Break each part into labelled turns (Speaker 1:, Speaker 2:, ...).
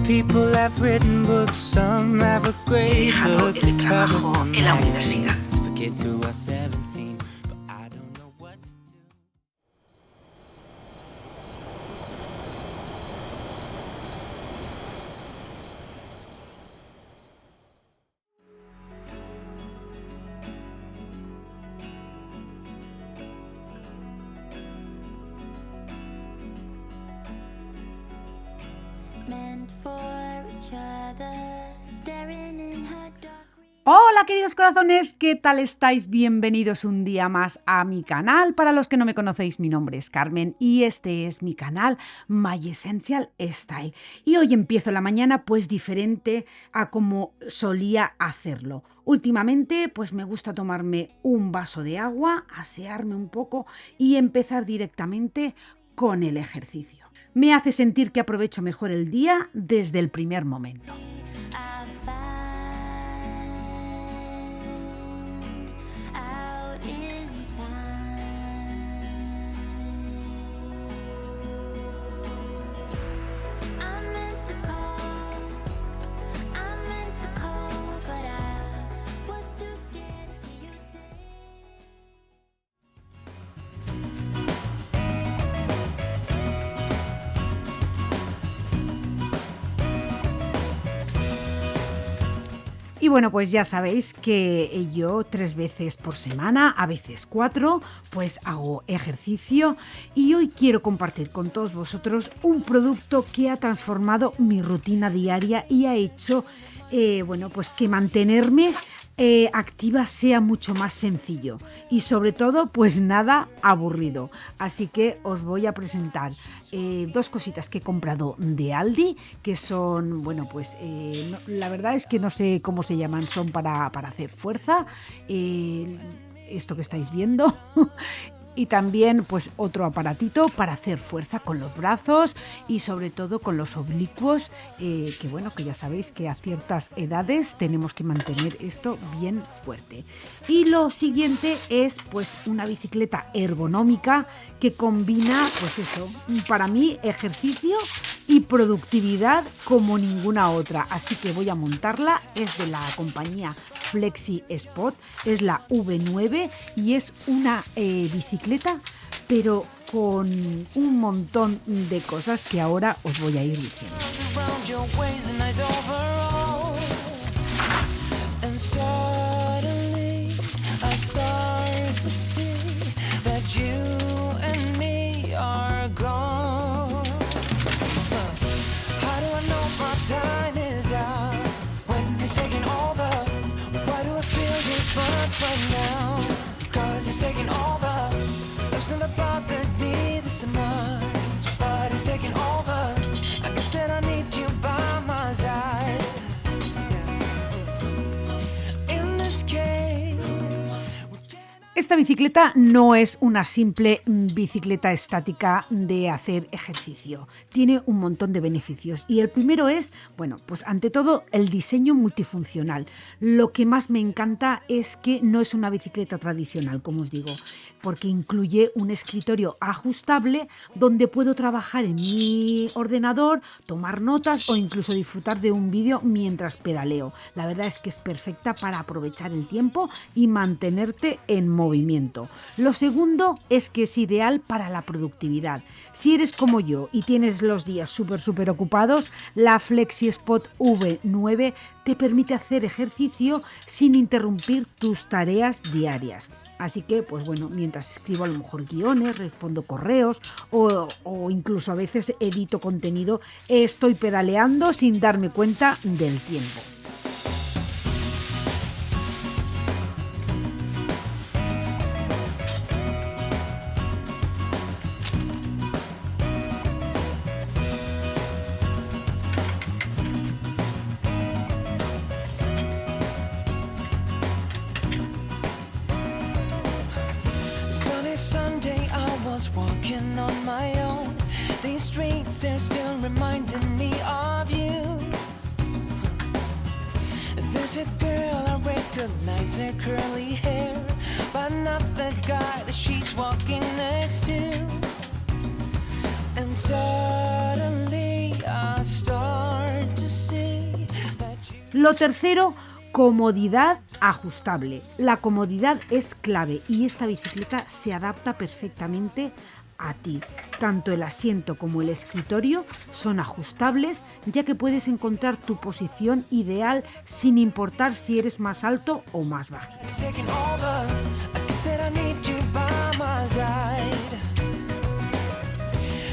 Speaker 1: People have written books, some have a great
Speaker 2: Dejado el trabajo en la universidad.
Speaker 1: Kids who are 17, but I don't know what to do.
Speaker 3: Meant for each other, staring in her dark.
Speaker 4: Hola queridos corazones, ¿qué tal estáis? Bienvenidos un día más a mi canal. Para los que no me conocéis, mi nombre es Carmen y este es mi canal My Essential Style. Y hoy empiezo la mañana pues diferente a como solía hacerlo. Últimamente pues me gusta tomarme un vaso de agua, asearme un poco y empezar directamente con el ejercicio. Me hace sentir que aprovecho mejor el día desde el primer momento. Y bueno, pues ya sabéis que yo 3 veces por semana, a veces 4, pues hago ejercicio y hoy quiero compartir con todos vosotros un producto que ha transformado mi rutina diaria y ha hecho, pues que mantenerme activa sea mucho más sencillo y sobre todo pues nada aburrido. Así que os voy a presentar 2 cositas que he comprado de Aldi, que son, la verdad es que no sé cómo se llaman, son para hacer fuerza, esto que estáis viendo. Y también pues otro aparatito para hacer fuerza con los brazos y sobre todo con los oblicuos, que ya sabéis que a ciertas edades tenemos que mantener esto bien fuerte. Y lo siguiente es pues una bicicleta ergonómica que combina pues eso, para mí ejercicio y productividad como ninguna otra. Así que voy a montarla, es de la compañía Flexi Spot, es la V9 y es una bicicleta pero con un montón de cosas que ahora os voy a ir diciendo. Esta bicicleta no es una simple bicicleta estática de hacer ejercicio. Tiene un montón de beneficios y el primero es, pues ante todo el diseño multifuncional. Lo que más me encanta es que no es una bicicleta tradicional, como os digo, porque incluye un escritorio ajustable donde puedo trabajar en mi ordenador, tomar notas o incluso disfrutar de un vídeo mientras pedaleo. La verdad es que es perfecta para aprovechar el tiempo y mantenerte en movimiento. Lo segundo es que es ideal para la productividad. Si eres como yo y tienes los días súper ocupados, la Flexi Spot V9 te permite hacer ejercicio sin interrumpir tus tareas diarias. Así que, mientras escribo a lo mejor guiones, respondo correos o incluso a veces edito contenido, estoy pedaleando sin darme cuenta del tiempo.
Speaker 3: Walking on my own, these streets, they're still
Speaker 1: reminding me of you. There's a girl, I recognize her curly hair, but not the guy that she's walking next to. And suddenly I start to see that you...
Speaker 4: Lo tercero, comodidad ajustable. La comodidad es clave y esta bicicleta se adapta perfectamente a ti. Tanto el asiento como el escritorio son ajustables, ya que puedes encontrar tu posición ideal sin importar si eres más alto o más bajito.
Speaker 1: It's taking over. I guess that I need you by my side.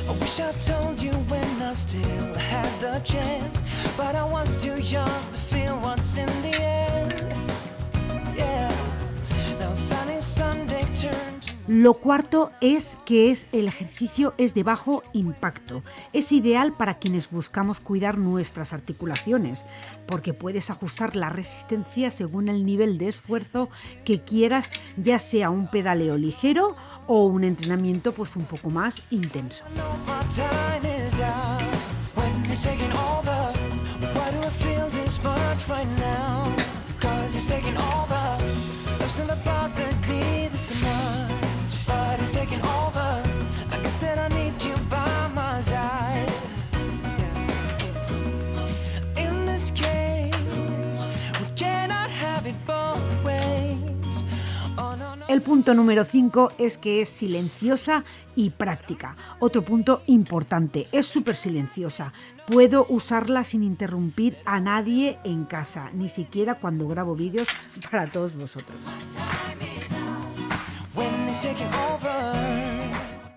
Speaker 1: I wish I told you when I still had the chance, but I was too young to feel what's in the end. Yeah. Now sunny Sunday turned to...
Speaker 4: Lo cuarto es que el ejercicio es de bajo impacto. Es ideal para quienes buscamos cuidar nuestras articulaciones, porque puedes ajustar la resistencia según el nivel de esfuerzo que quieras, ya sea un pedaleo ligero o un entrenamiento pues un poco más intenso.
Speaker 1: I know my time is out. When it's taking over, why do I feel this much right now? Because it's taking over. There's never bothered me this much, but it's taking over. I guess that I need you by my side. Yeah. In this case, we cannot have it both ways. Oh, no, no.
Speaker 4: El punto número 5 es que es silenciosa y práctica. Otro punto importante, es súper silenciosa. Puedo usarla sin interrumpir a nadie en casa, ni siquiera cuando grabo vídeos para todos vosotros.
Speaker 1: When it's taking over.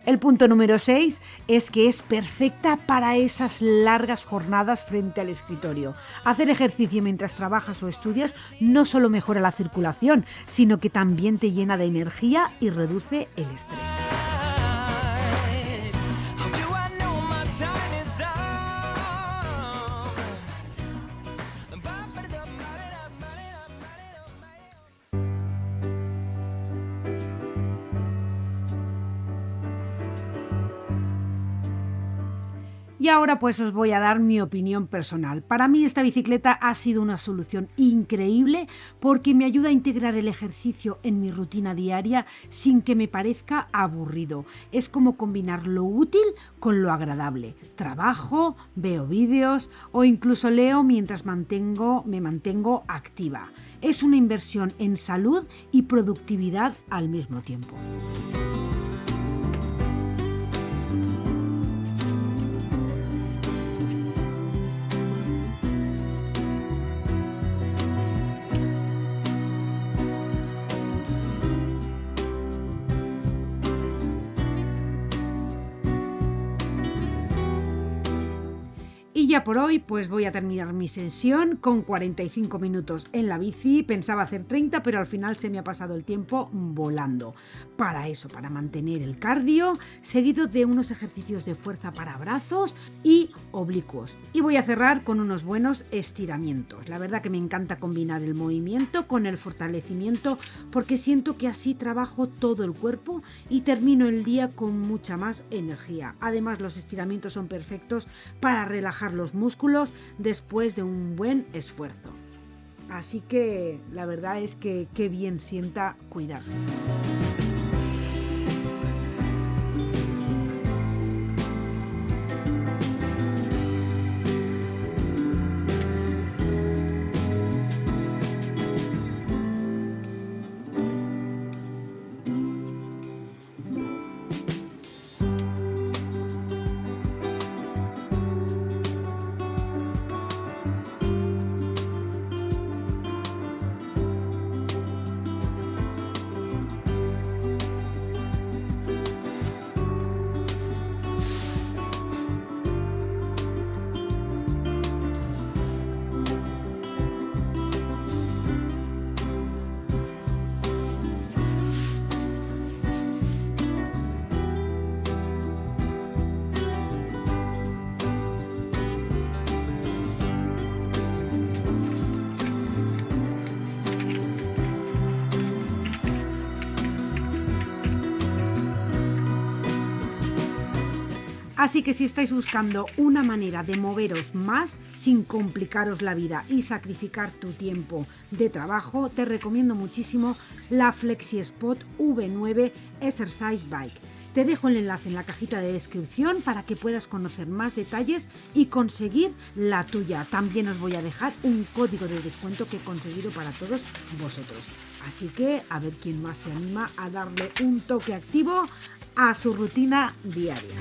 Speaker 4: El punto número 6 es que es perfecta para esas largas jornadas frente al escritorio. Hacer ejercicio mientras trabajas o estudias no solo mejora la circulación, sino que también te llena de energía y reduce el estrés.
Speaker 1: How do I know my time is up?
Speaker 4: Y ahora pues os voy a dar mi opinión personal. Para mí esta bicicleta ha sido una solución increíble porque me ayuda a integrar el ejercicio en mi rutina diaria sin que me parezca aburrido. Es como combinar lo útil con lo agradable. Trabajo, veo vídeos o incluso leo mientras me mantengo activa. Es una inversión en salud y productividad al mismo tiempo. Y ya por hoy pues voy a terminar mi sesión con 45 minutos en la bici. Pensaba hacer 30, pero al final se me ha pasado el tiempo volando. Para eso, para mantener el cardio, seguido de unos ejercicios de fuerza para brazos y oblicuos. Y voy a cerrar con unos buenos estiramientos. La verdad que me encanta combinar el movimiento con el fortalecimiento porque siento que así trabajo todo el cuerpo y termino el día con mucha más energía. Además, los estiramientos son perfectos para relajar los músculos después de un buen esfuerzo. Así que la verdad es que qué bien sienta cuidarse. Así que si estáis buscando una manera de moveros más sin complicaros la vida y sacrificar tu tiempo de trabajo, te recomiendo muchísimo la FlexiSpot V9 Exercise Bike. Te dejo el enlace en la cajita de descripción para que puedas conocer más detalles y conseguir la tuya. También os voy a dejar un código de descuento que he conseguido para todos vosotros. Así que a ver quién más se anima a darle un toque activo a su rutina diaria.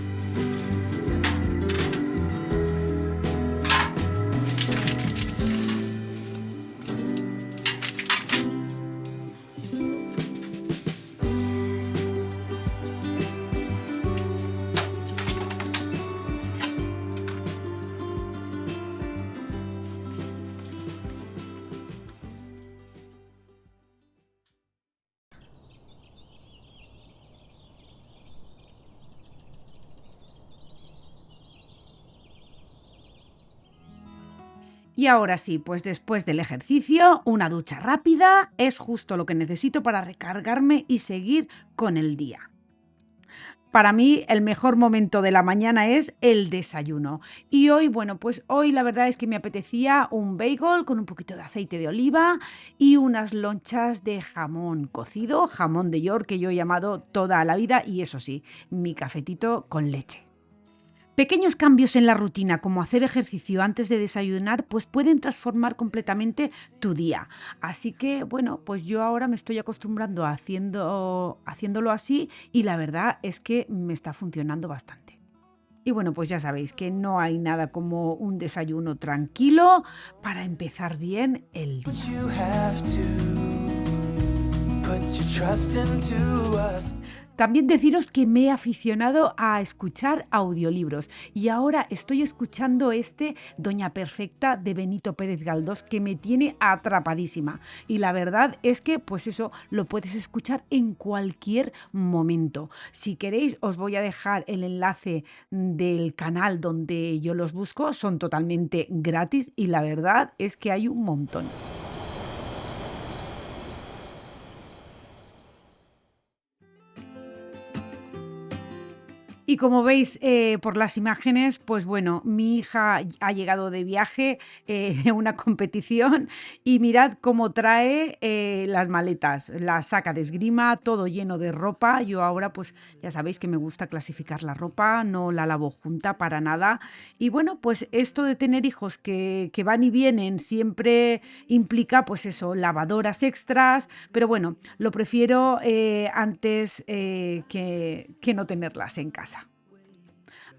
Speaker 4: Y ahora sí, pues después del ejercicio, una ducha rápida es justo lo que necesito para recargarme y seguir con el día. Para mí el mejor momento de la mañana es el desayuno. Y hoy, bueno, pues hoy la verdad es que me apetecía un bagel con un poquito de aceite de oliva y unas lonchas de jamón cocido, jamón de York que yo he llamado toda la vida y eso sí, mi cafetito con leche. Pequeños cambios en la rutina, como hacer ejercicio antes de desayunar, pues pueden transformar completamente tu día. Así que, bueno, pues yo ahora me estoy acostumbrando a haciéndolo así y la verdad es que me está funcionando bastante. Y bueno, pues ya sabéis que no hay nada como un desayuno tranquilo para empezar bien el día.
Speaker 1: You have to put your trust into us.
Speaker 4: También deciros que me he aficionado a escuchar audiolibros y ahora estoy escuchando Doña Perfecta de Benito Pérez Galdós que me tiene atrapadísima y la verdad es que pues eso lo puedes escuchar en cualquier momento. Si queréis os voy a dejar el enlace del canal donde yo los busco, son totalmente gratis y la verdad es que hay un montón. Y como veis por las imágenes, pues bueno, mi hija ha llegado de viaje de una competición y mirad cómo trae las maletas, la saca de esgrima, todo lleno de ropa. Yo ahora pues ya sabéis que me gusta clasificar la ropa, no la lavo junta para nada. Y bueno, pues esto de tener hijos que van y vienen siempre implica pues eso, lavadoras extras, pero bueno, lo prefiero antes que no tenerlas en casa.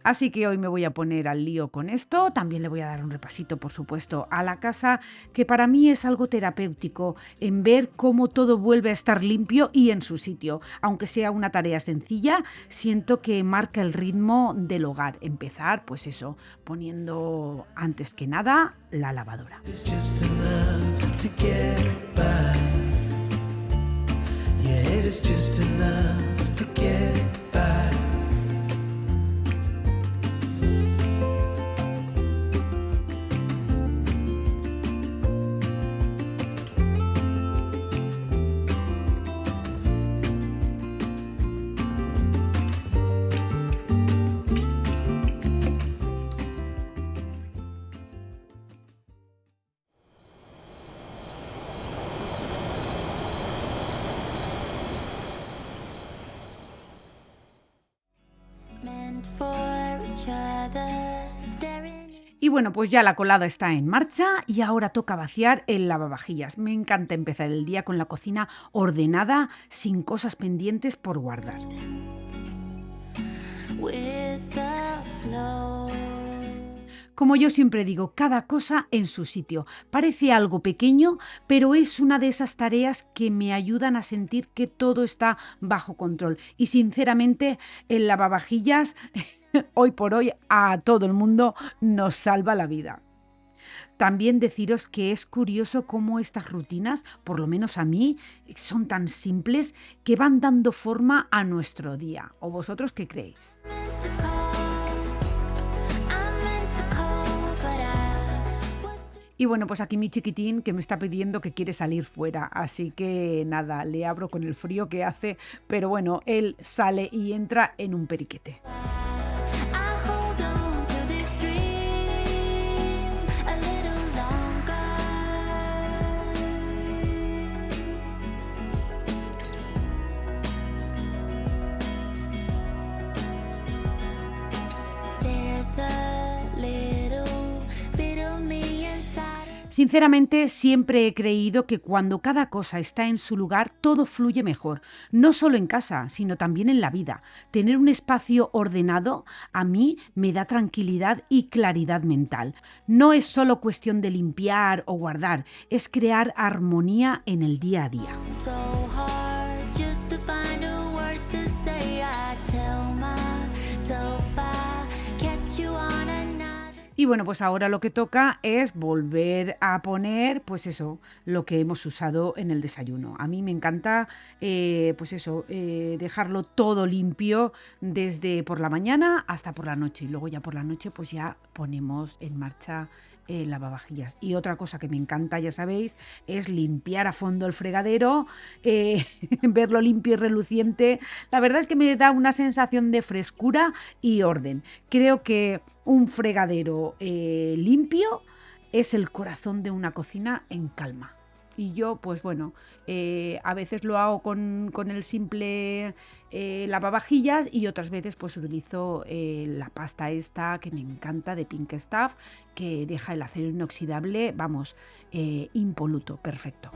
Speaker 4: Así que hoy me voy a poner al lío con esto, también le voy a dar un repasito, por supuesto, a la casa, que para mí es algo terapéutico, en ver cómo todo vuelve a estar limpio y en su sitio. Aunque sea una tarea sencilla, siento que marca el ritmo del hogar. Empezar, pues eso, poniendo antes que nada la lavadora. Y bueno, pues ya la colada está en marcha y ahora toca vaciar el lavavajillas. Me encanta empezar el día con la cocina ordenada, sin cosas pendientes por guardar. Como yo siempre digo, cada cosa en su sitio. Parece algo pequeño, pero es una de esas tareas que me ayudan a sentir que todo está bajo control. Y sinceramente, el lavavajillas, hoy por hoy, a todo el mundo nos salva la vida. También deciros que es curioso cómo estas rutinas, por lo menos a mí, son tan simples que van dando forma a nuestro día. ¿O vosotros qué creéis? Y bueno, pues aquí mi chiquitín que me está pidiendo que quiere salir fuera, así que nada, le abro con el frío que hace, pero bueno, él sale y entra en un periquete. Sinceramente, siempre he creído que cuando cada cosa está en su lugar, todo fluye mejor. No solo en casa, sino también en la vida. Tener un espacio ordenado a mí me da tranquilidad y claridad mental. No es solo cuestión de limpiar o guardar, es crear armonía en el día a día.
Speaker 3: So hard just to find the words to say. I tell myself I catch you on another.
Speaker 4: Y bueno, pues ahora lo que toca es volver a poner, pues eso, lo que hemos usado en el desayuno. A mí me encanta, pues eso, dejarlo todo limpio desde por la mañana hasta por la noche. Y luego ya por la noche, pues ya ponemos en marcha el lavavajillas. Y otra cosa que me encanta, ya sabéis, es limpiar a fondo el fregadero, verlo limpio y reluciente. La verdad es que me da una sensación de frescura y orden. Creo que un fregadero limpio es el corazón de una cocina en calma. Y yo, pues bueno, a veces lo hago con el simple lavavajillas y otras veces pues utilizo la pasta esta que me encanta de Pink Stuff, que deja el acero inoxidable, vamos, impoluto, perfecto.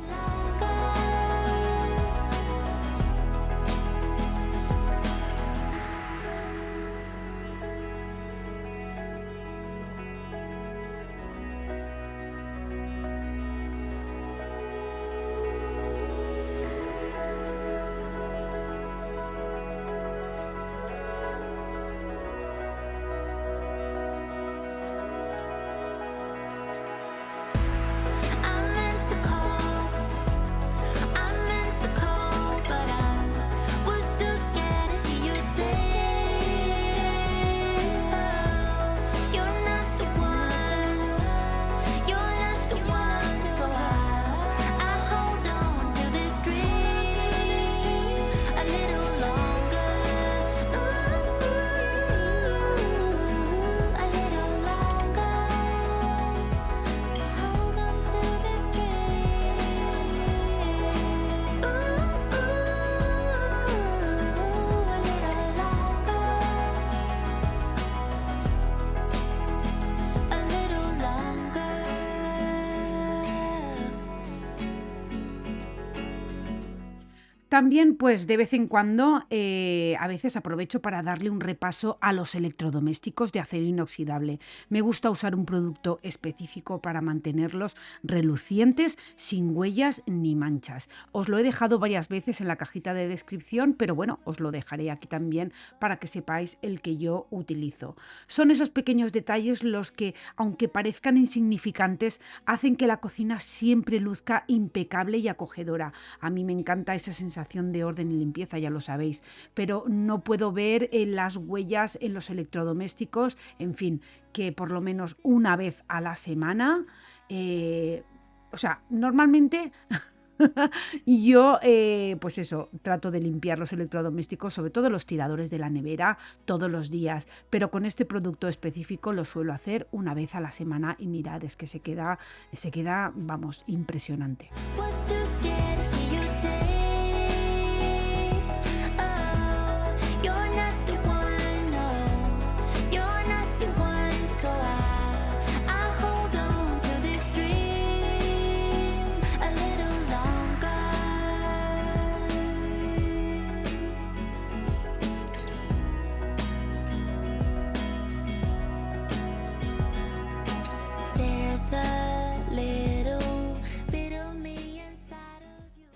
Speaker 3: But I was too scared to hear you stay. You're not the one. You're not the one. So I hold on to this dream a little longer. A little longer. Hold on to this dream. A little longer. A little longer.
Speaker 4: También, pues de vez en cuando, a veces aprovecho para darle un repaso a los electrodomésticos de acero inoxidable. Me gusta usar un producto específico para mantenerlos relucientes, sin huellas ni manchas. Os lo he dejado varias veces en la cajita de descripción, pero bueno, os lo dejaré aquí también para que sepáis el que yo utilizo. Son esos pequeños detalles los que, aunque parezcan insignificantes, hacen que la cocina siempre luzca impecable y acogedora. A mí me encanta esa sensación de orden y limpieza, ya lo sabéis, pero no puedo ver las huellas en los electrodomésticos, en fin, que por lo menos una vez a la semana, o sea, normalmente yo, pues eso, trato de limpiar los electrodomésticos, sobre todo los tiradores de la nevera, todos los días, pero con este producto específico lo suelo hacer una vez a la semana y mirad, es que se queda, vamos, impresionante.
Speaker 3: Was too scared to hear you say. Oh, you're not the one. No, you're not the one. So I hold on to this dream a little longer. There's a little bit of me inside of you.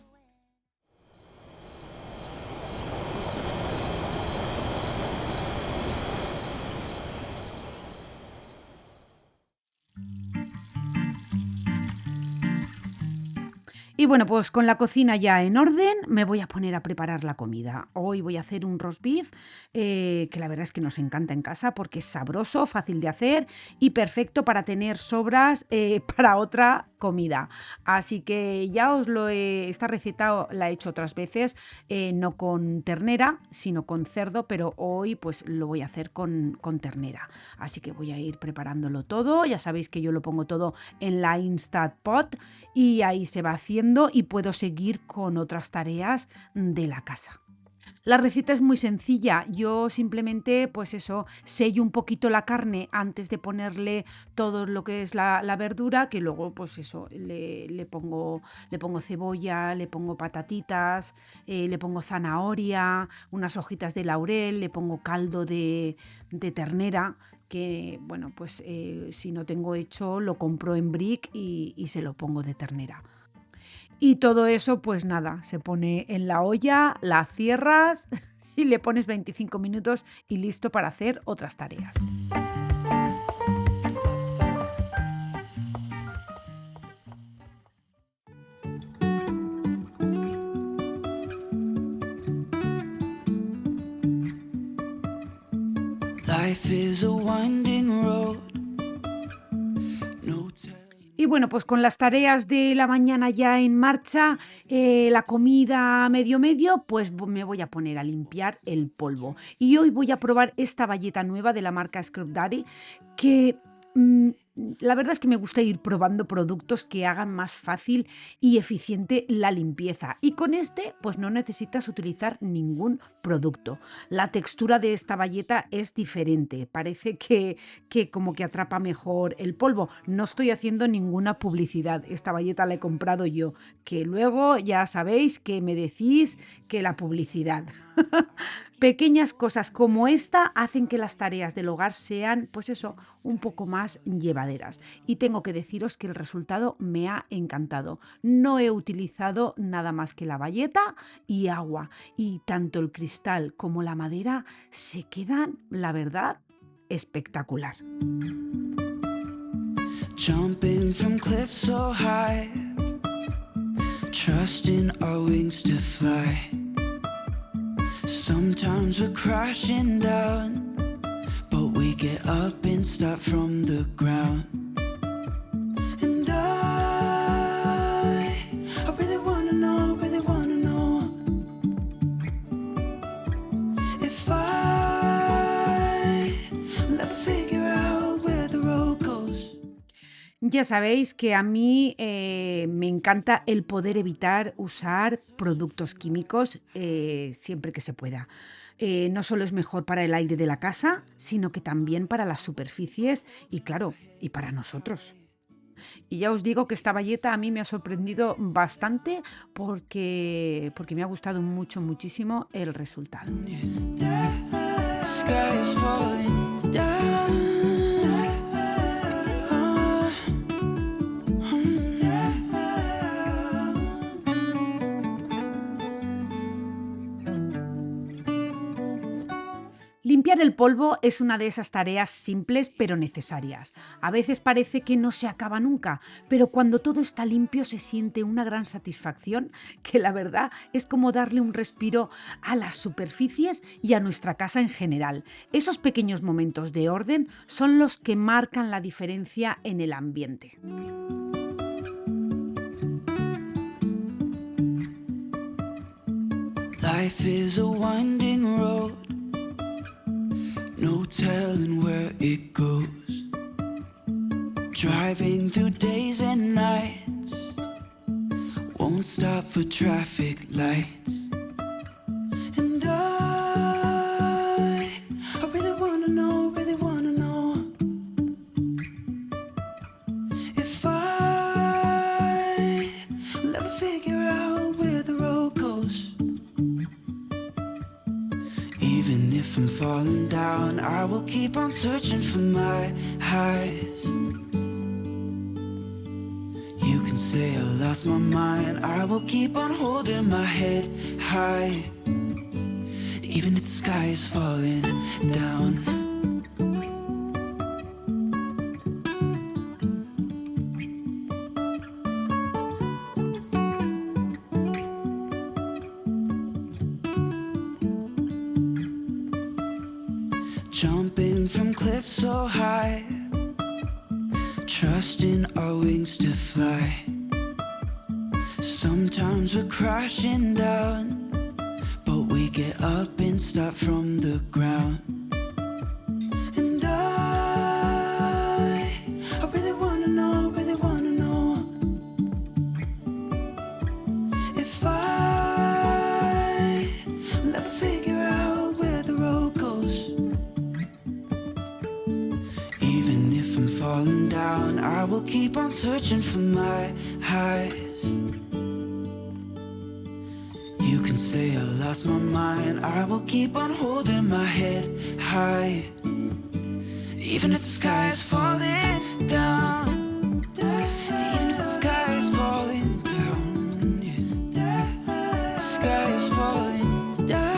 Speaker 4: Y bueno, pues con la cocina ya en orden, me voy a poner a preparar la comida. Hoy voy a hacer un roast beef, que la verdad es que nos encanta en casa porque es sabroso, fácil de hacer y perfecto para tener sobras para otra comida. Así que ya esta receta la he hecho otras veces, no con ternera, sino con cerdo, pero hoy pues lo voy a hacer con ternera. Así que voy a ir preparándolo todo. Ya sabéis que yo lo pongo todo en la Instant Pot y ahí se va haciendo y puedo seguir con otras tareas de la casa. La receta es muy sencilla. Yo simplemente, pues eso, sello un poquito la carne antes de ponerle todo lo que es la verdura, que luego, pues eso, le pongo cebolla, le pongo patatitas, le pongo zanahoria, unas hojitas de laurel, le pongo caldo de ternera, que bueno, pues si no tengo hecho, lo compro en Brick y se lo pongo de ternera. Y todo eso, pues nada, se pone en la olla, la cierras y le pones 25 minutos y listo para hacer otras tareas.
Speaker 1: Life is a winding road. No telling.
Speaker 4: Y bueno, pues con las tareas de la mañana ya en marcha, la comida medio, pues me voy a poner a limpiar el polvo. Y hoy voy a probar esta bayeta nueva de la marca Scrub Daddy, que la verdad es que me gusta ir probando productos que hagan más fácil y eficiente la limpieza. Y con este, pues no necesitas utilizar ningún producto. La textura de esta bayeta es diferente. Parece que como que atrapa mejor el polvo. No estoy haciendo ninguna publicidad. Esta bayeta la he comprado yo. Que luego ya sabéis que me decís que la publicidad. Pequeñas cosas como esta hacen que las tareas del hogar sean, pues eso, un poco más llevaderas. Y tengo que deciros que el resultado me ha encantado. No he utilizado nada más que la bayeta y agua. Y tanto el cristal como la madera se quedan, la verdad, espectacular.
Speaker 1: Jumping from cliffs so high, trusting our wings to fly. Sometimes we're crashing down, but we get up and start from the ground. And I really wanna know if I let figure out where the road goes.
Speaker 4: Ya sabéis que a mí me encanta el poder evitar usar productos químicos siempre que se pueda. No solo es mejor para el aire de la casa, sino que también para las superficies y claro, y para nosotros. Y ya os digo que esta bayeta a mí me ha sorprendido bastante porque me ha gustado muchísimo el resultado.
Speaker 1: The sky is falling down.
Speaker 4: Limpiar el polvo es una de esas tareas simples pero necesarias. A veces parece que no se acaba nunca, pero cuando todo está limpio se siente una gran satisfacción que la verdad es como darle un respiro a las superficies y a nuestra casa en general. Esos pequeños momentos de orden son los que marcan la diferencia en el ambiente.
Speaker 1: Life is a winding road, no telling where it goes. Driving through days and nights, won't stop for traffic lights. And I really wanna know if I will ever figure out where the road goes. Even if I'm falling down, I will keep on searching for my highs. You can say I lost my mind, I will keep on holding my head high. Even if the sky is falling down. Jumping from cliffs so high, trusting our wings to fly. Sometimes we're crashing down, but we get up and start from the ground. And I really wanna know if I will ever figure falling down, I will keep on searching for my highs. You can say I lost my mind, I will keep on holding my head high. Even if the sky is falling down, even if the sky is falling down, yeah. The sky is falling down.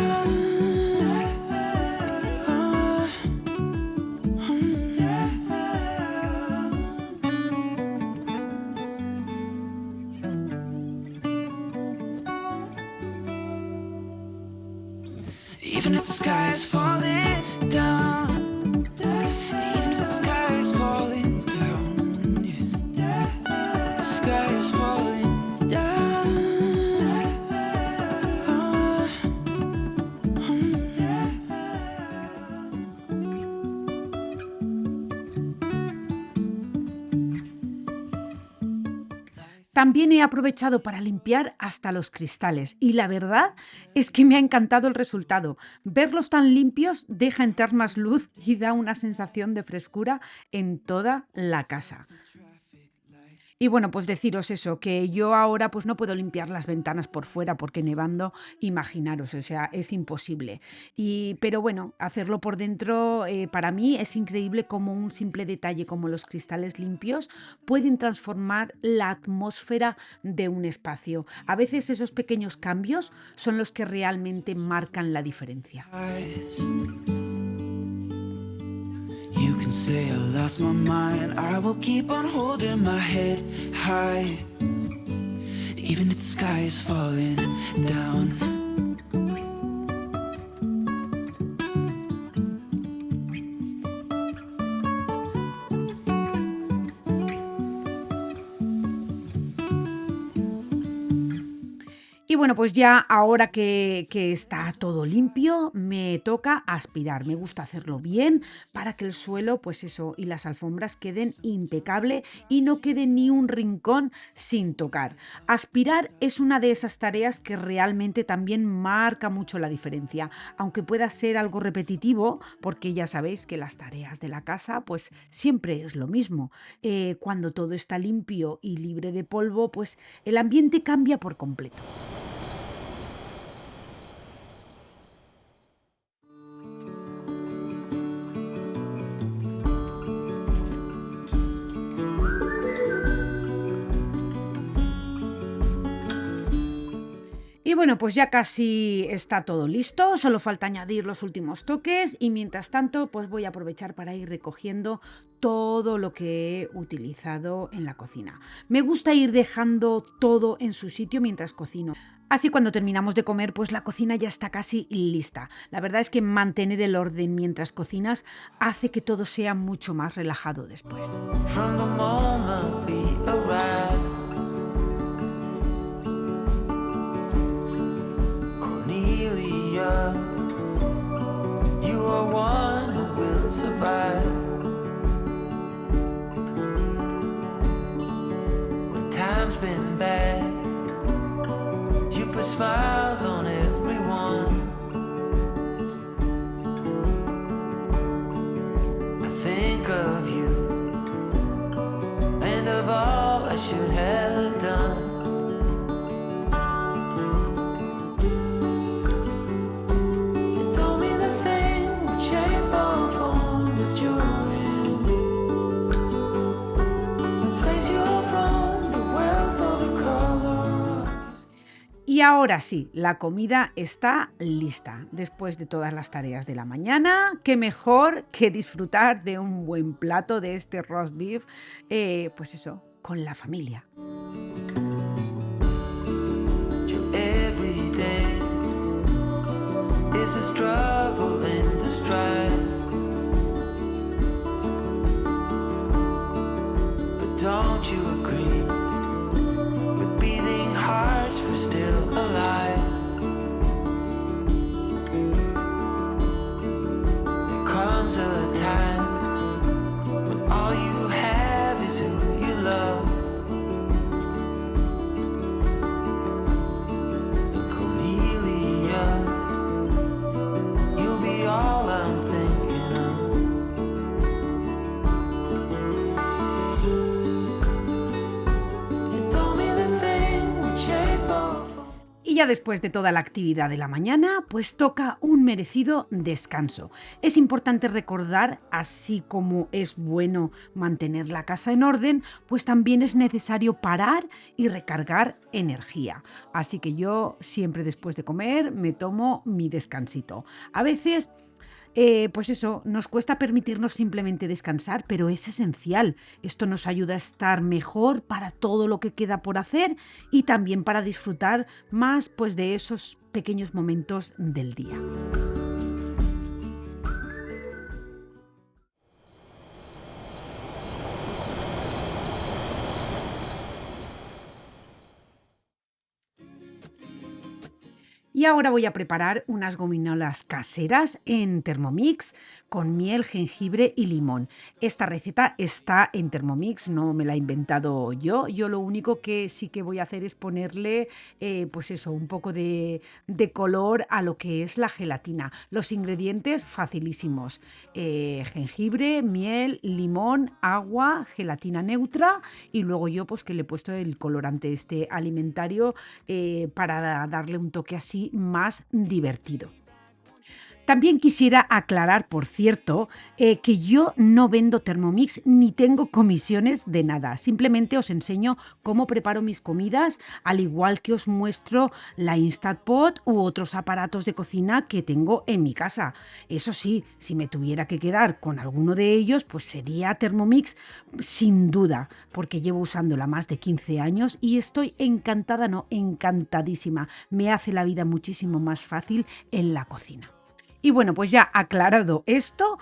Speaker 1: Even if the sky is falling down, even if the sky is falling down, yeah. The sky is falling down.
Speaker 4: También he aprovechado para limpiar hasta los cristales y la verdad es que me ha encantado el resultado. Verlos tan limpios deja entrar más luz y da una sensación de frescura en toda la casa. Y bueno, pues deciros eso, que yo ahora pues no puedo limpiar las ventanas por fuera porque nevando, imaginaros, o sea, es imposible. Pero bueno, hacerlo por dentro para mí es increíble cómo un simple detalle como los cristales limpios pueden transformar la atmósfera de un espacio. A veces esos pequeños cambios son los que realmente marcan la diferencia.
Speaker 1: You can say I lost my mind, I will keep on holding my head high. Even if the sky is falling down.
Speaker 4: Y bueno, pues ya ahora que está todo limpio, me toca aspirar. Me gusta hacerlo bien para que el suelo, pues eso, y las alfombras queden impecable y no quede ni un rincón sin tocar. Aspirar es una de esas tareas que realmente también marca mucho la diferencia, aunque pueda ser algo repetitivo, porque ya sabéis que las tareas de la casa, pues siempre es lo mismo. Cuando todo está limpio y libre de polvo, pues el ambiente cambia por completo. Y bueno, pues ya casi está todo listo, solo falta añadir los últimos toques y mientras tanto pues voy a aprovechar para ir recogiendo todo lo que he utilizado en la cocina. Me gusta ir dejando todo en su sitio mientras cocino. Así cuando terminamos de comer, pues la cocina ya está casi lista. La verdad es que mantener el orden mientras cocinas hace que todo sea mucho más relajado después.
Speaker 1: From the moment we arrive, Cornelia, you are one who will survive. When time's been bad, you put smiles on everyone. I think of you and of all I should have done. You told me the thing would shape or form that you're in. The place you're from, the wealth or the color of your skin.
Speaker 4: Y ahora sí, la comida está lista. Después de todas las tareas de la mañana, qué mejor que disfrutar de un buen plato de este roast beef, pues eso, con la familia.
Speaker 1: Your every day is a struggle and a strife. But don't you agree? With beating hearts, we're still alive. There comes a time when all you have is who you love. And Cornelia, you'll be all I'm thinking of.
Speaker 4: ya después de toda la actividad de la mañana, pues toca un merecido descanso. Es importante recordar, así como es bueno mantener la casa en orden, pues también es necesario parar y recargar energía. Así que yo siempre después de comer me tomo mi descansito. A veces pues eso, nos cuesta permitirnos simplemente descansar, pero es esencial. Esto nos ayuda a estar mejor para todo lo que queda por hacer y también para disfrutar más pues, de esos pequeños momentos del día. Y ahora voy a preparar unas gominolas caseras en Thermomix con miel, jengibre y limón. Esta receta está en Thermomix, no me la he inventado yo. Yo lo único que sí que voy a hacer es ponerle, pues eso, un poco de color a lo que es la gelatina. Los ingredientes facilísimos: jengibre, miel, limón, agua, gelatina neutra y luego yo pues que le he puesto el colorante este alimentario para darle un toque así más divertido. También quisiera aclarar, por cierto, que yo no vendo Thermomix ni tengo comisiones de nada. Simplemente os enseño cómo preparo mis comidas, al igual que os muestro la Instant Pot u otros aparatos de cocina que tengo en mi casa. Eso sí, si me tuviera que quedar con alguno de ellos, pues sería Thermomix sin duda, porque llevo usándola más de 15 años y estoy encantada, no, encantadísima. Me hace la vida muchísimo más fácil en la cocina. Y bueno, pues ya aclarado esto,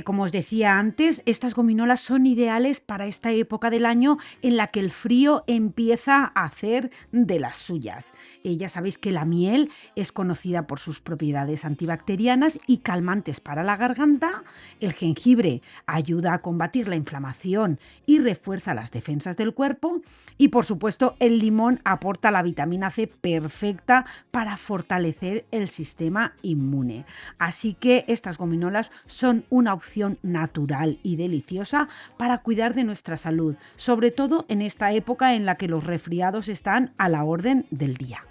Speaker 4: como os decía antes, estas gominolas son ideales para esta época del año en la que el frío empieza a hacer de las suyas. Ya sabéis que la miel es conocida por sus propiedades antibacterianas y calmantes para la garganta. El jengibre ayuda a combatir la inflamación y refuerza las defensas del cuerpo. Y por supuesto, el limón aporta la vitamina C perfecta para fortalecer el sistema inmune. Así que estas gominolas son una opción natural y deliciosa para cuidar de nuestra salud, sobre todo en esta época en la que los resfriados están a la orden del día.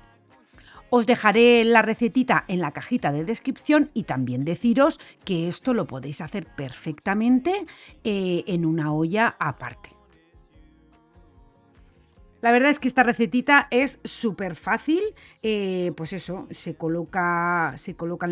Speaker 4: Os dejaré la recetita en la cajita de descripción y también deciros que esto lo podéis hacer perfectamente en una olla aparte. La verdad es que esta recetita es súper fácil, pues eso, se colocan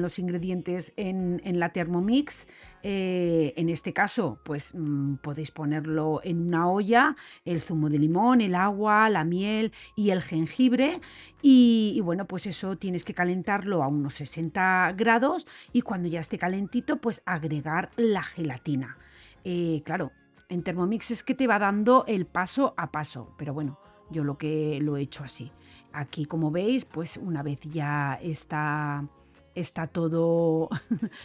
Speaker 4: los ingredientes en la Thermomix. En este caso, pues podéis ponerlo en una olla, el zumo de limón, el agua, la miel y el jengibre. Y bueno, pues eso tienes que calentarlo a unos 60 grados y cuando ya esté calentito, pues agregar la gelatina. Claro, en Thermomix es que te va dando el paso a paso, pero bueno, yo lo he hecho así. Aquí, como veis, pues una vez ya está todo,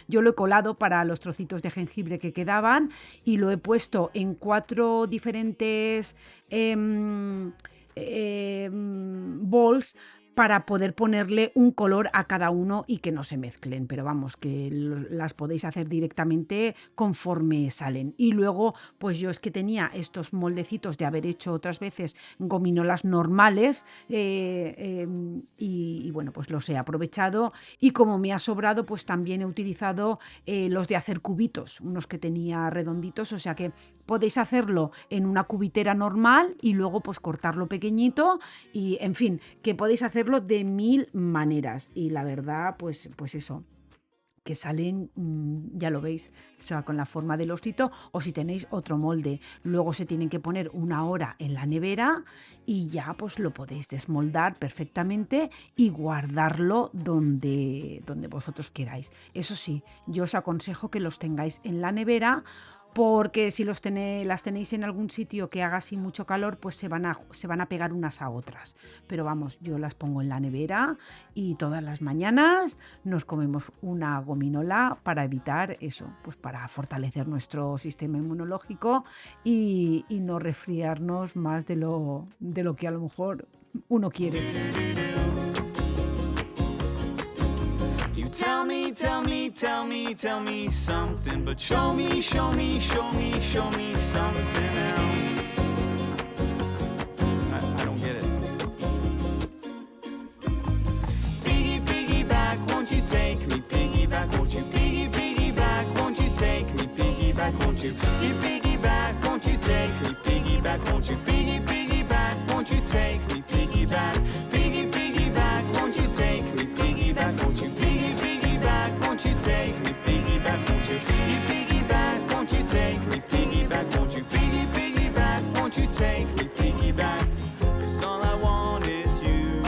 Speaker 4: yo lo he colado para los trocitos de jengibre que quedaban y lo he puesto en 4 diferentes bowls para poder ponerle un color a cada uno y que no se mezclen, pero vamos, que las podéis hacer directamente conforme salen. Y luego, pues yo es que tenía estos moldecitos de haber hecho otras veces gominolas normales y bueno, pues los he aprovechado y como me ha sobrado, pues también he utilizado los de hacer cubitos, unos que tenía redonditos, o sea que podéis hacerlo en una cubitera normal y luego pues cortarlo pequeñito y en fin, que podéis hacerlo de 1000 maneras y la verdad pues eso, que salen, ya lo veis, o sea, con la forma del osito o si tenéis otro molde. Luego se tienen que poner 1 hora en la nevera y ya pues lo podéis desmoldar perfectamente y guardarlo donde vosotros queráis. Eso sí, yo os aconsejo que los tengáis en la nevera porque si las tenéis en algún sitio que haga así mucho calor, pues se van a pegar unas a otras. Pero vamos, yo las pongo en la nevera y todas las mañanas nos comemos una gominola para evitar eso, pues para fortalecer nuestro sistema inmunológico y no resfriarnos más de lo que a lo mejor uno quiere.
Speaker 1: You tell me, tell me, tell me, tell me something, but show me, show me, show me, show me something else. I don't get it.
Speaker 5: won't you take me piggyback? 'Cause all I want is you,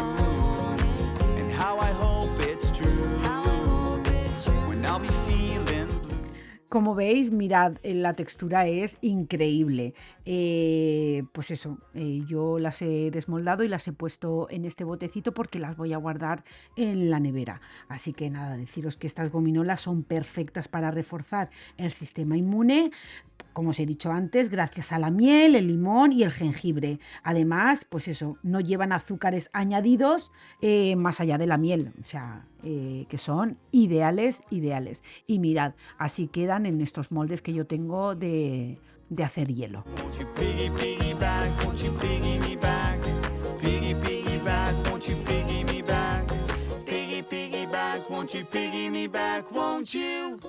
Speaker 5: and how I hope it's true, when I'll be feeling blue.
Speaker 4: Como veis, mirad, la textura es increíble. Pues eso, yo las he desmoldado y las he puesto en este botecito porque las voy a guardar en la nevera. Así que nada, deciros que estas gominolas son perfectas para reforzar el sistema inmune, como os he dicho antes, gracias a la miel, el limón y el jengibre. Además, pues eso, no llevan azúcares añadidos más allá de la miel, o sea, que son ideales. Y mirad, así quedan en estos moldes que yo tengo de hacer hielo.
Speaker 5: Won't you piggyback? Won't you piggy me back? Piggyback, won't you piggy me back? Piggyback, won't you piggy me back? Won't you?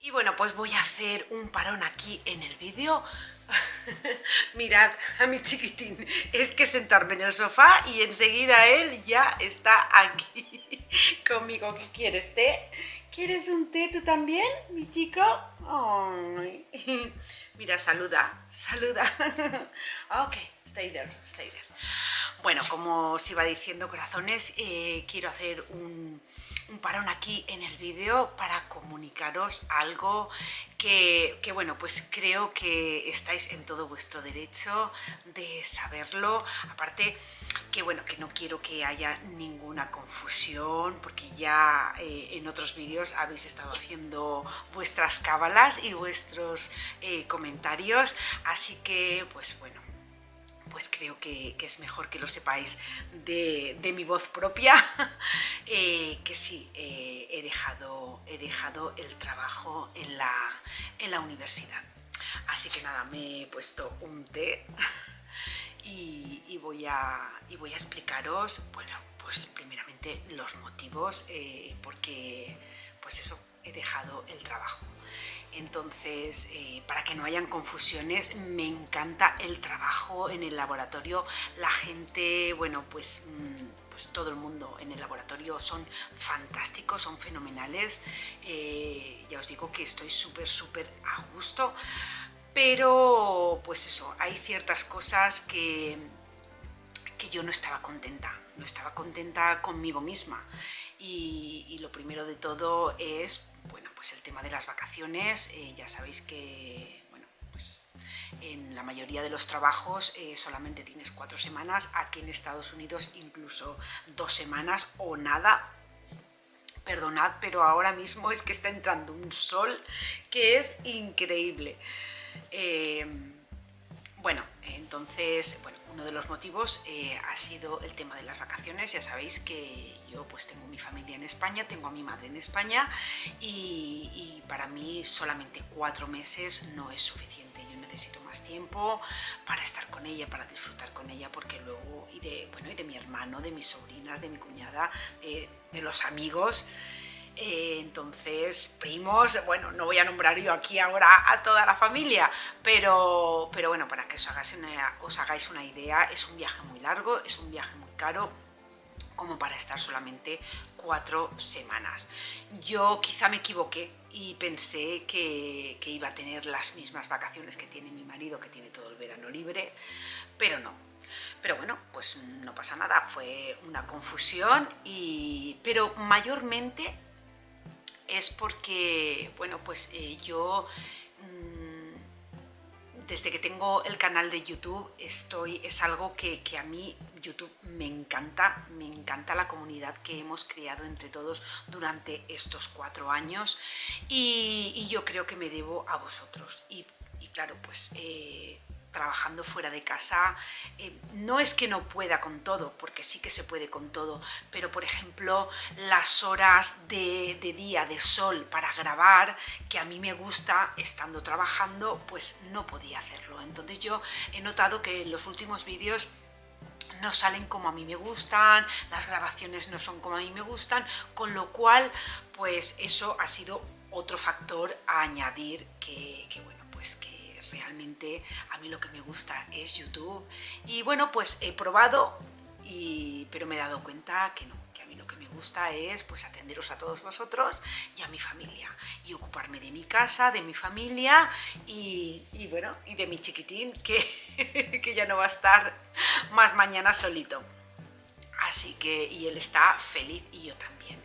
Speaker 2: Y bueno, pues voy a hacer un parón aquí en el vídeo. Mirad a mi chiquitín, es que sentarme en el sofá y enseguida él ya está aquí conmigo. ¿Qué quieres, té? ¿Quieres un té tú también, mi chico? Ay. Mira, saluda. Ok, stay there. Bueno, como os iba diciendo, corazones, quiero hacer un parón aquí en el vídeo para comunicaros algo que bueno, pues creo que estáis en todo vuestro derecho de saberlo. Aparte que bueno, que no quiero que haya ninguna confusión, porque ya en otros vídeos habéis estado haciendo vuestras cábalas y vuestros comentarios, así que pues bueno, pues creo que es mejor que lo sepáis de mi voz propia, que sí, he dejado el trabajo en la universidad. Así que nada, me he puesto un té y voy a explicaros, bueno, pues primeramente los motivos, porque pues eso, he dejado el trabajo. Entonces, para que no hayan confusiones, me encanta el trabajo en el laboratorio. La gente, bueno, pues todo el mundo en el laboratorio son fantásticos, son fenomenales. Ya os digo que estoy súper a gusto, pero pues eso, hay ciertas cosas que yo no estaba contenta conmigo misma. Y lo primero de todo es, bueno, pues el tema de las vacaciones. Ya sabéis que, bueno, pues en la mayoría de los trabajos solamente tienes 4 semanas, aquí en Estados Unidos incluso 2 semanas o nada. Perdonad, pero ahora mismo es que está entrando un sol que es increíble. Bueno, entonces, bueno, uno de los motivos ha sido el tema de las vacaciones. Ya sabéis que yo pues tengo mi familia en España, tengo a mi madre en España y para mí solamente 4 meses no es suficiente. Yo necesito más tiempo para estar con ella, para disfrutar con ella, porque luego, y de mi hermano, de mis sobrinas, de mi cuñada, de los amigos. Entonces, primos, bueno, no voy a nombrar yo aquí ahora a toda la familia, pero bueno, para que os hagáis una idea, es un viaje muy largo, es un viaje muy caro, como para estar solamente 4 semanas. Yo quizá me equivoqué y pensé que iba a tener las mismas vacaciones que tiene mi marido, que tiene todo el verano libre, pero no. Pero bueno, pues no pasa nada, fue una confusión, pero mayormente es porque, bueno, pues yo desde que tengo el canal de YouTube es algo que a mí YouTube me encanta la comunidad que hemos creado entre todos durante estos 4 años y yo creo que me debo a vosotros y claro, pues trabajando fuera de casa, no es que no pueda con todo, porque sí que se puede con todo, pero por ejemplo las horas de día de sol para grabar, que a mí me gusta estando trabajando, pues no podía hacerlo. Entonces yo he notado que en los últimos vídeos no salen como a mí me gustan, las grabaciones no son como a mí me gustan, con lo cual pues eso ha sido otro factor a añadir que bueno, pues que realmente a mí lo que me gusta es YouTube y bueno, pues he probado pero me he dado cuenta que no, que a mí lo que me gusta gusta es pues atenderos a todos vosotros y a mi familia y ocuparme de mi casa, de mi familia y bueno, y de mi chiquitín que ya no va a estar más mañana solito. Así que, y él está feliz y yo también.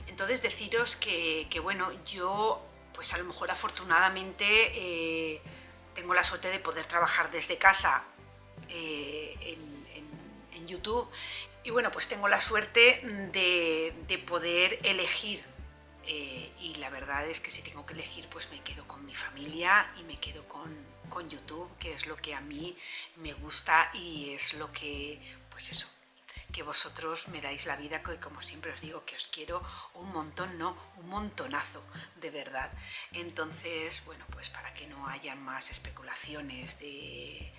Speaker 2: Entonces deciros que bueno, yo pues a lo mejor afortunadamente tengo la suerte de poder trabajar desde casa en YouTube y bueno, pues tengo la suerte de poder elegir y la verdad es que si tengo que elegir pues me quedo con mi familia y me quedo con YouTube, que es lo que a mí me gusta y es lo que, pues eso, que vosotros me dais la vida, que como siempre os digo, que os quiero un montón, no, un montonazo, de verdad. Entonces, bueno, pues para que no hayan más especulaciones de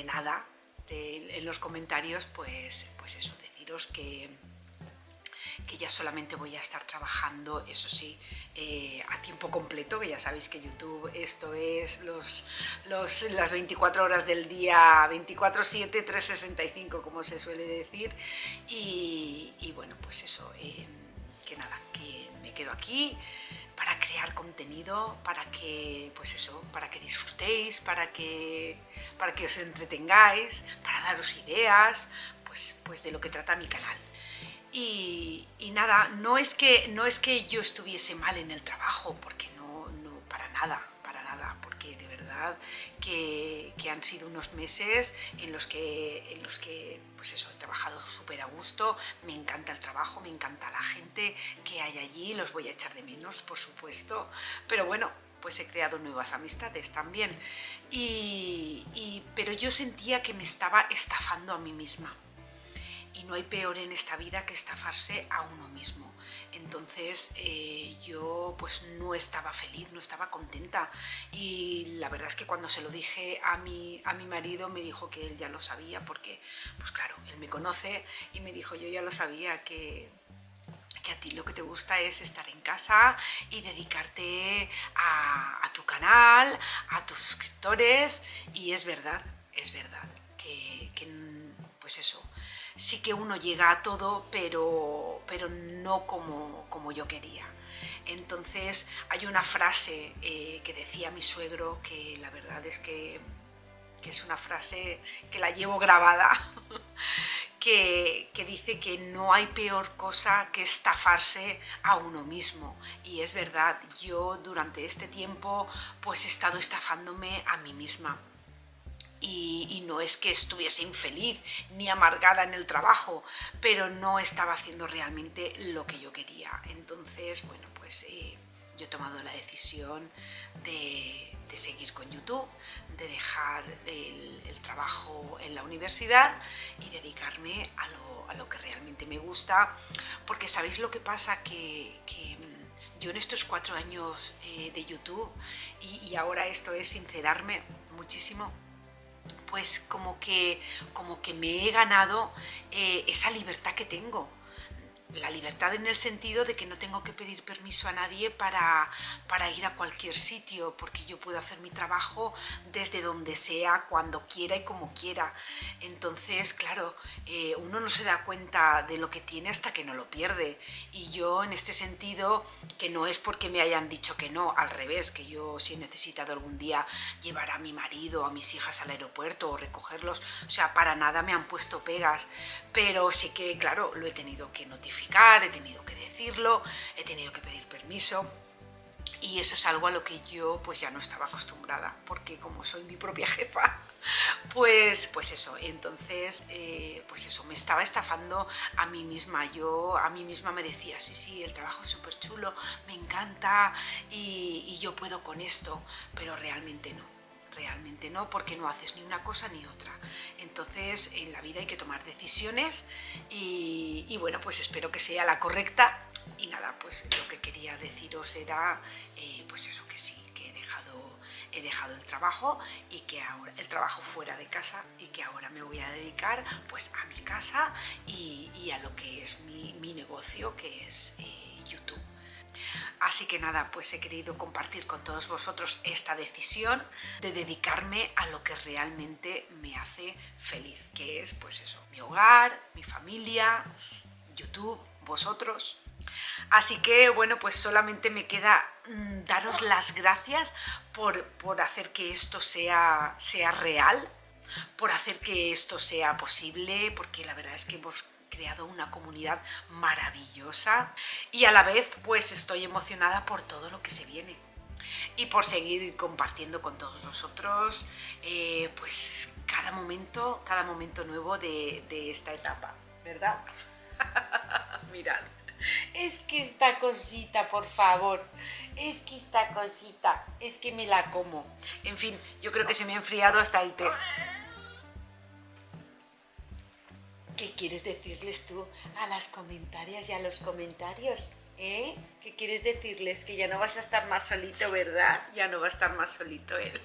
Speaker 2: nada en los comentarios, pues eso, deciros que ya solamente voy a estar trabajando, eso sí, a tiempo completo, que ya sabéis que YouTube esto es las 24 horas del día, 24/7, 365, como se suele decir, y bueno, pues eso, que nada, que me quedo aquí para crear contenido, para que, pues eso, para que disfrutéis, para que os entretengáis, para daros ideas, pues de lo que trata mi canal. Y nada, no es que yo estuviese mal en el trabajo, porque no para nada, porque de verdad que han sido unos meses en los que pues eso, he trabajado súper a gusto, me encanta el trabajo, me encanta la gente que hay allí, los voy a echar de menos, por supuesto, pero bueno, pues he creado nuevas amistades también, pero yo sentía que me estaba estafando a mí misma. Y no hay peor en esta vida que estafarse a uno mismo. Entonces yo pues no estaba feliz, no estaba contenta y la verdad es que cuando se lo dije a mi marido me dijo que él ya lo sabía porque pues claro, él me conoce y me dijo yo ya lo sabía que a ti lo que te gusta es estar en casa y dedicarte a tu canal, a tus suscriptores y es verdad que pues eso, sí que uno llega a todo, pero no como yo quería. Entonces hay una frase que decía mi suegro, que la verdad es que es una frase que la llevo grabada, que dice que no hay peor cosa que estafarse a uno mismo. Y es verdad, yo durante este tiempo pues he estado estafándome a mí misma. Y no es que estuviese infeliz ni amargada en el trabajo, pero no estaba haciendo realmente lo que yo quería. Entonces, bueno, pues yo he tomado la decisión de seguir con YouTube, de dejar el trabajo en la universidad y dedicarme a lo que realmente me gusta, porque ¿sabéis lo que pasa? Que yo en estos 4 años de YouTube, y ahora esto es sincerarme muchísimo, pues como que me he ganado esa libertad que tengo. La libertad en el sentido de que no tengo que pedir permiso a nadie para ir a cualquier sitio, porque yo puedo hacer mi trabajo desde donde sea, cuando quiera y como quiera. Entonces, claro, uno no se da cuenta de lo que tiene hasta que no lo pierde. Y yo en este sentido, que no es porque me hayan dicho que no, al revés, que yo sí he necesitado algún día llevar a mi marido, a mis hijas al aeropuerto o recogerlos, o sea, para nada me han puesto pegas, pero sí que, claro, lo he tenido que notificar, he tenido que decirlo, he tenido que pedir permiso y eso es algo a lo que yo pues ya no estaba acostumbrada, porque como soy mi propia jefa, pues eso, entonces pues eso, me estaba estafando a mí misma. Yo a mí misma me decía, sí, el trabajo es súper chulo, me encanta y yo puedo con esto, pero realmente no, porque no haces ni una cosa ni otra. Entonces en la vida hay que tomar decisiones y bueno, pues espero que sea la correcta y nada, pues lo que quería deciros era pues eso, que sí, que he dejado el trabajo y que ahora el trabajo fuera de casa y que ahora me voy a dedicar pues a mi casa y a lo que es mi negocio, que es YouTube. Así que nada, pues he querido compartir con todos vosotros esta decisión de dedicarme a lo que realmente me hace feliz, que es pues eso, mi hogar, mi familia, YouTube vosotros. Así que bueno, pues solamente me queda daros las gracias por hacer que esto sea real, por hacer que esto sea posible, porque la verdad es que hemos creado una comunidad maravillosa y a la vez pues estoy emocionada por todo lo que se viene y por seguir compartiendo con todos vosotros pues cada momento nuevo de esta etapa, ¿verdad? Mirad, es que esta cosita, por favor, es que esta cosita, es que me la como. En fin, yo creo que se me ha enfriado hasta el té. ¿Qué quieres decirles tú a las comentarias y a los comentarios? ¿Eh? ¿Qué quieres decirles? Que ya no vas a estar más solito, ¿verdad? Ya no va a estar más solito él.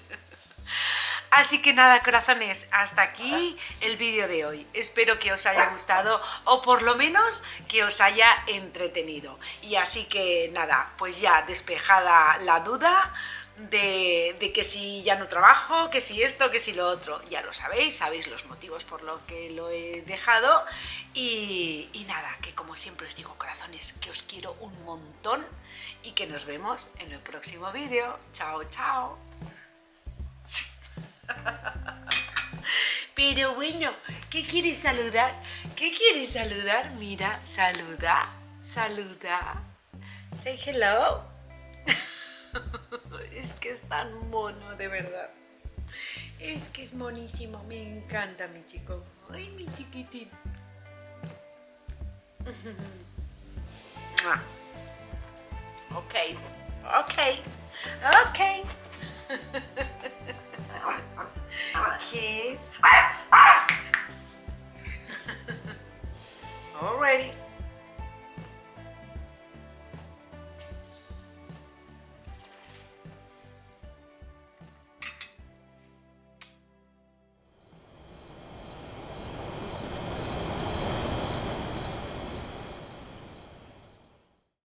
Speaker 2: Así que nada, corazones, hasta aquí el vídeo de hoy. Espero que os haya gustado o por lo menos que os haya entretenido. Y así que nada, pues ya despejada la duda de que si ya no trabajo, que si esto, que si lo otro. Ya lo sabéis los motivos por los que lo he dejado. Y nada, que como siempre os digo, corazones, que os quiero un montón y que nos vemos en el próximo vídeo. Chao, chao. Pero bueno, ¿qué quieres saludar? ¿Qué quieres saludar? Mira, saluda, saluda. Say hello. Es que es tan mono, de verdad. Es que es monísimo, me encanta mi chico. Ay, mi chiquitín. Ok, ok, ok. ¿Qué?